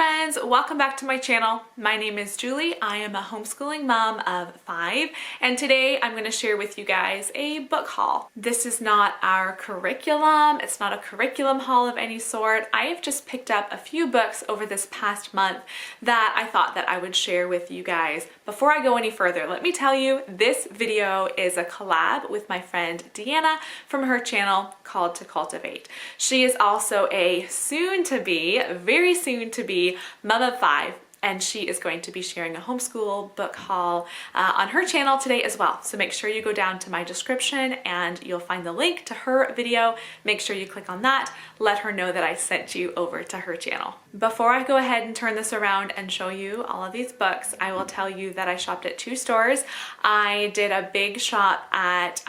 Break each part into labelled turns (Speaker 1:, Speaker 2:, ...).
Speaker 1: friends, welcome back to my channel. My name is Julie. I am a homeschooling mom of 5, and today I'm going to share with you guys a book haul. This is not our curriculum. It's not a curriculum haul of any sort. I have just picked up a few books over this past month that I thought that I would share with you guys. Before I go any further, let me tell you, this video is a collab with my friend Deanna from her channel called To Cultivate. She is also a very soon to be mom of 5, and she is going to be sharing a homeschool book haul on her channel today as well. So make sure you go down to my description and you'll find the link to her video. Make sure you click on that. Let her know that I sent you over to her channel. Before I go ahead and turn this around and show you all of these books, I will tell you that I shopped at 2 stores. I did a big shop at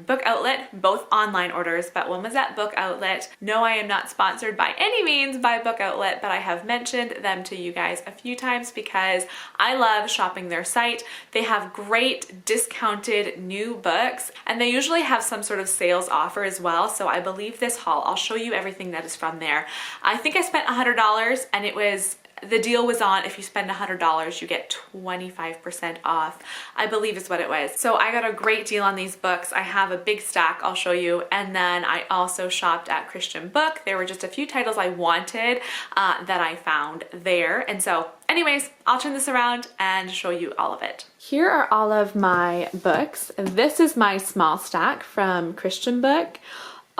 Speaker 1: Book Outlet, both online orders, but one was at Book Outlet. No, I am not sponsored by any means by Book Outlet, but I have mentioned them to you guys a few times because I love shopping their site. They have great discounted new books, and they usually have some sort of sales offer as well. So I believe this haul, I'll show you everything that is from there. I think I spent $100, and the deal was on if you spend $100 you get 25% off, I believe is what it was. So I got a great deal on these books. I have a big stack I'll show you, and then I also shopped at Christianbook. There were just a few titles I wanted that I found there, and so anyways, I'll turn this around and show you all of it. Here are all of my books. This is my small stack from Christianbook.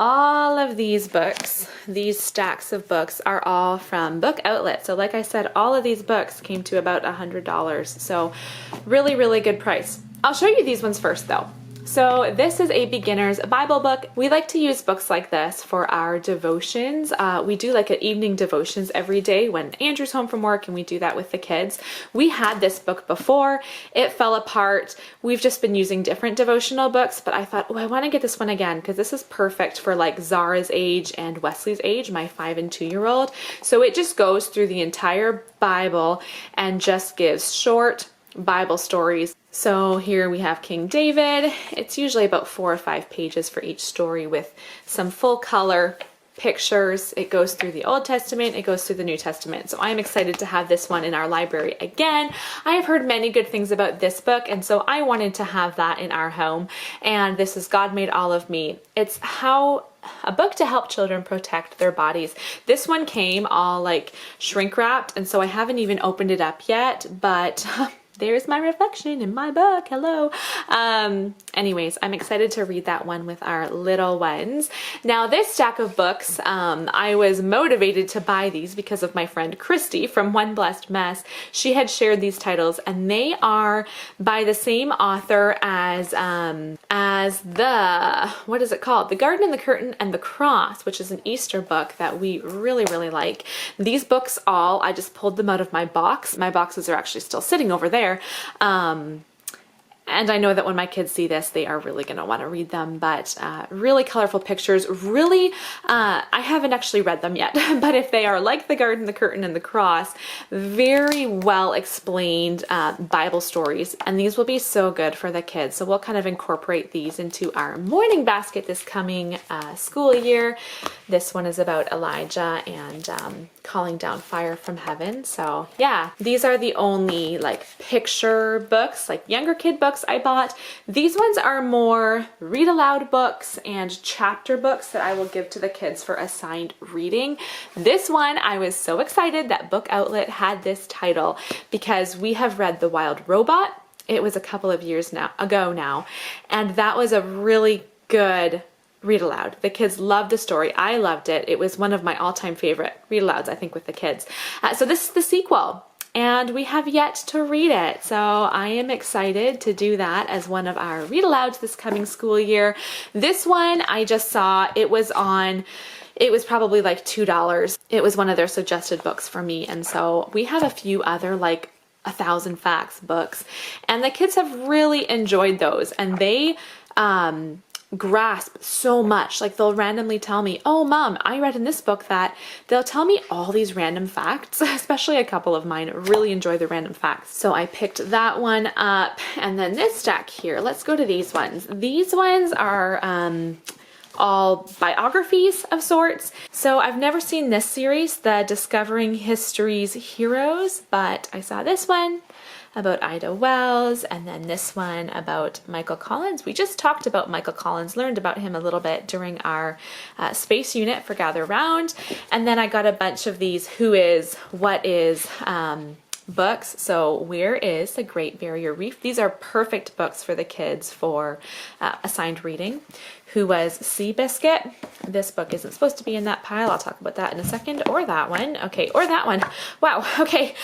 Speaker 1: All of these books, these stacks of books, are all from Book Outlet. So like I said, all of these books came to about $100. So really, really good price. I'll show you these ones first though. So this is a beginner's Bible book. We like to use books like this for our devotions. We do like an evening devotions every day when Andrew's home from work, and we do that with the kids. We had this book before. It fell apart. We've just been using different devotional books, but I thought, oh, I want to get this one again because this is perfect for like Zara's age and Wesley's age, my 5 and 2-year-old. So it just goes through the entire Bible and just gives short Bible stories. So here we have King David. It's usually about 4 or 5 pages for each story with some full color pictures. It goes through the Old Testament, it goes through the New Testament. So I'm excited to have this one in our library again. I have heard many good things about this book, and so I wanted to have that in our home. And this is God Made All of Me. It's a book to help children protect their bodies. This one came all like shrink wrapped, and so I haven't even opened it up yet, but there's my reflection in my book. Hello. Anyways, I'm excited to read that one with our little ones. Now this stack of books, I was motivated to buy these because of my friend Christy from One Blessed Mess. She had shared these titles, and they are by the same author as what is it called? The Garden and the Curtain and the Cross, which is an Easter book that we really, really like. These books I just pulled them out of my box. My boxes are actually still sitting over there. And I know that when my kids see this, they are really going to want to read them, but really colorful pictures, really, I haven't actually read them yet, but if they are like The Garden, the Curtain, and the Cross, very well explained Bible stories, and these will be so good for the kids. So we'll kind of incorporate these into our morning basket this coming school year. This one is about Elijah and calling down fire from heaven. So yeah, these are the only like picture books, like younger kid books I bought. These ones are more read aloud books and chapter books that I will give to the kids for assigned reading. This one, I was so excited that Book Outlet had this title because we have read The Wild Robot. It was a couple of years ago now, and that was a really good read aloud. The kids loved the story. I loved it. It was one of my all-time favorite read alouds, I think, with the kids. So this is the sequel, and we have yet to read it. So I am excited to do that as one of our read alouds this coming school year. This one I just saw, it was probably like $2. It was one of their suggested books for me. And so we have a few other like 1,000 Facts books, and the kids have really enjoyed those, and they grasp so much. Like they'll randomly tell me, oh mom, I read in this book that, they'll tell me all these random facts, especially a couple of mine really enjoy the random facts. So I picked that one up. And then this stack here, let's go to these ones. These ones are all biographies of sorts. So I've never seen this series, the Discovering History's Heroes, but I saw this one about Ida Wells, and then this one about Michael Collins. We just talked about Michael Collins, learned about him a little bit during our space unit for Gather Round, and then I got a bunch of these who is, what is, books. So Where is the Great Barrier Reef? These are perfect books for the kids for assigned reading. Who was Seabiscuit? This book isn't supposed to be in that pile. I'll talk about that in a second. Or that one. Okay, or that one. Wow, okay.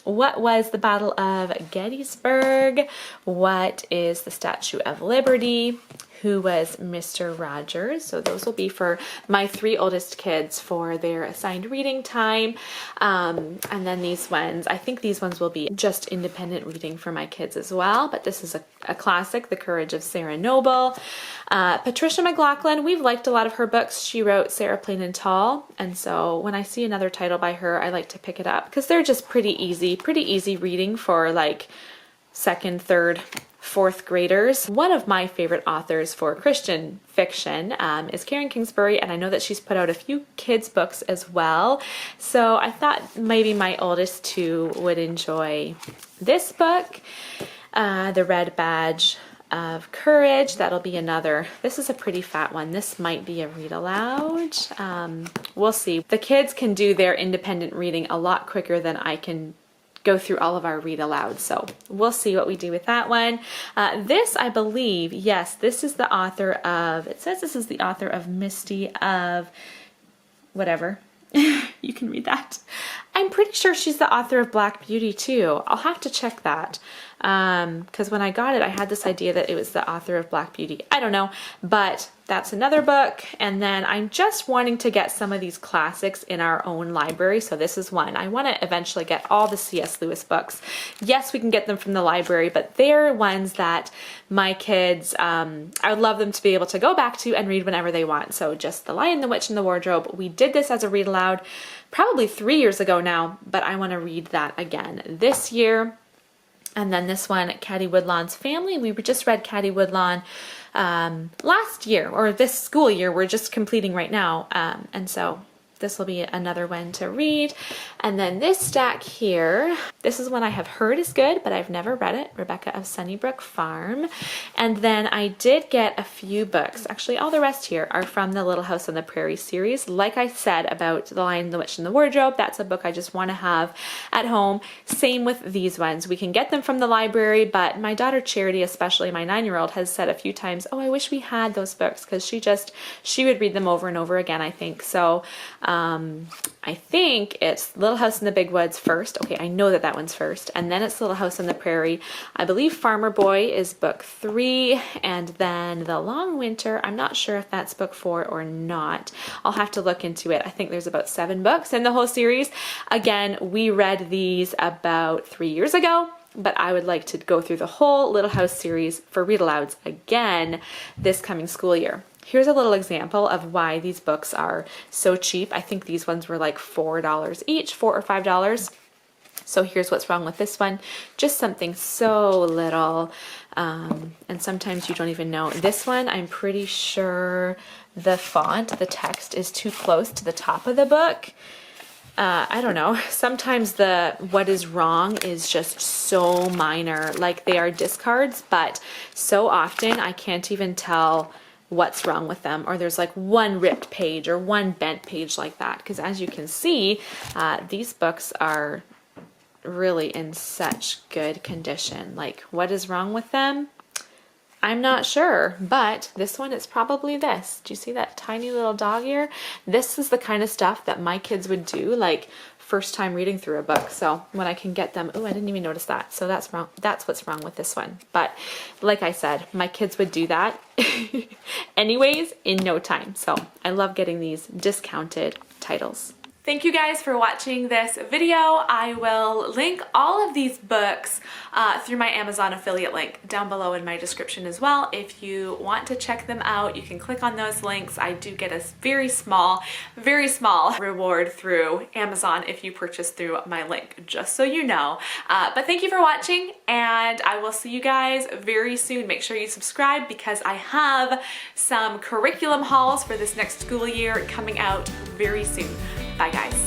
Speaker 1: What was the Battle of Gettysburg? What is the Statue of Liberty? Who was Mr. Rogers? So those will be for my 3 oldest kids for their assigned reading time. And then these ones, I think these ones will be just independent reading for my kids as well. But this is a classic, The Courage of Sarah Noble. Patricia McLaughlin, we've liked a lot of her books. She wrote Sarah Plain and Tall. And so when I see another title by her, I like to pick it up because they're just pretty easy reading for like 2nd, 3rd, 4th graders. One of my favorite authors for Christian fiction is Karen Kingsbury, and I know that she's put out a few kids books as well. So I thought maybe my oldest 2 would enjoy this book, The Red Badge of Courage. That'll be another. This is a pretty fat one. This might be a read aloud. We'll see. The kids can do their independent reading a lot quicker than I can go through all of our read aloud. So we'll see what we do with that one. This, I believe, yes, this is the author of, it says this is the author of Misty of whatever. You can read that. I'm pretty sure she's the author of Black Beauty too. I'll have to check that. Because when I got it, I had this idea that it was the author of Black Beauty. I don't know, but that's another book. And then I'm just wanting to get some of these classics in our own library. So this is one. I want to eventually get all the C.S. Lewis books. Yes, we can get them from the library, but they're ones that my kids, I would love them to be able to go back to and read whenever they want. So just The Lion, the Witch, and the Wardrobe. We did this as a read aloud probably 3 years ago now, but I want to read that again this year. And then this one, Caddy Woodlawn's Family. We just read Caddy Woodlawn last year, or this school year. We're just completing right now. And so this will be another one to read. And then this stack here, this is one I have heard is good, but I've never read it. Rebecca of Sunnybrook Farm. And then I did get a few books. Actually, all the rest here are from the Little House on the Prairie series. Like I said about The Lion, the Witch, and the Wardrobe, that's a book I just want to have at home. Same with these ones. We can get them from the library, but my daughter Charity, especially my 9-year-old, has said a few times, oh, I wish we had those books, because she would read them over and over again, I think. So I think it's Little House in the Big Woods first. Okay, I know that that one's first. And then it's Little House on the Prairie. I believe Farmer Boy is book 3. And then The Long Winter, I'm not sure if that's book 4 or not. I'll have to look into it. I think there's about 7 books in the whole series. Again, we read these about 3 years ago, but I would like to go through the whole Little House series for read alouds again this coming school year. Here's a little example of why these books are so cheap. I think these ones were like $4 each, $4 or $5. So here's what's wrong with this one. Just something so little. And sometimes you don't even know. This one, I'm pretty sure the font, the text is too close to the top of the book. I don't know. Sometimes what is wrong is just so minor. Like they are discards, but so often I can't even tell what's wrong with them, or there's like one ripped page or one bent page like that, because as you can see, these books are really in such good condition. Like, what is wrong with them? I'm not sure, but this one is probably this. Do you see that tiny little dog ear? This is the kind of stuff that my kids would do, like first time reading through a book. So when I can get them, oh, I didn't even notice that. So that's wrong. That's what's wrong with this one. But like I said, my kids would do that anyways in no time. So I love getting these discounted titles. Thank you guys for watching this video. I will link all of these books through my Amazon affiliate link down below in my description as well. If you want to check them out, you can click on those links. I do get a very small reward through Amazon if you purchase through my link, just so you know. But thank you for watching, and I will see you guys very soon. Make sure you subscribe because I have some curriculum hauls for this next school year coming out very soon. Bye guys.